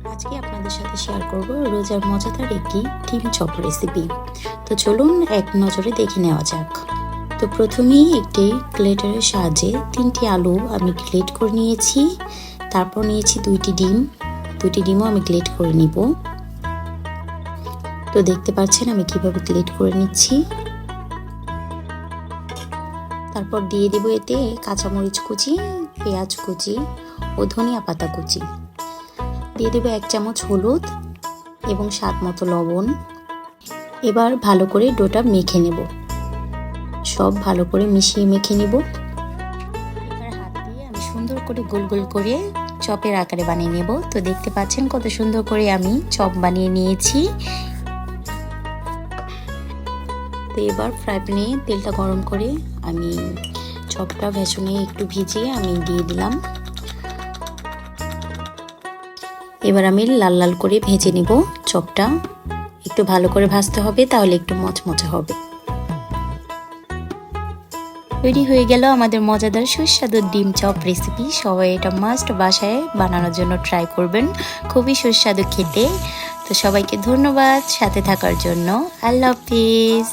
আজকে আপনাদের সাথে শেয়ার করব রোজার মজাদার একটি ডিম চপ রেসিপি। তো চলুন এক নজরে দেখে নেওয়া যাক। তো প্রথমেই একটি গ্রেটারের সাহায্যে 3টি আলু আমি গ্রেট করে নিয়েছি। তারপর নিয়েছি 2টি ডিম, 2টি ডিমও আমি গ্রেট করে নিব। তো দেখতে পাচ্ছেন আমি কিভাবে গ্রেট করে নিচ্ছি। তারপর দিয়ে দেব এতে কাঁচামরিচ কুচি, পেঁয়াজ কুচি ও ধনিয়া পাতা কুচি। দিয়ে দেবো 1 চামচ হলুদ এবং স্বাদ মতো লবণ। এবার ভালো করে ডোটা মেখে নেব, সব ভালো করে মিশিয়ে মেখে নেব। এবার হাত দিয়ে আমি সুন্দর করে গোল গোল করে চপের আকারে বানিয়ে নেব। তো দেখতে পাচ্ছেন কত সুন্দর করে আমি চপ বানিয়ে নিয়েছি। তো এবার ফ্রাই প্যানে তেলটা গরম করে আমি চপটা ভেসনে একটু ভিজিয়ে আমি দিয়ে দিলাম। এবার আমি লাল লাল করে ভেজে নিব চপটা। একটু ভালো করে ভাজতে হবে, তাহলে একটু মচমচে হবে। তৈরি হয়ে গেল আমাদের মজাদার সুস্বাদু ডিম চপ রেসিপি। সবাই এটা মাস্ট বাসায় বানানোর জন্য ট্রাই করবেন, খুবই সুস্বাদু খেতে। তো সবাইকে ধন্যবাদ সাথে থাকার জন্য। আল্লাহ হাফিজ।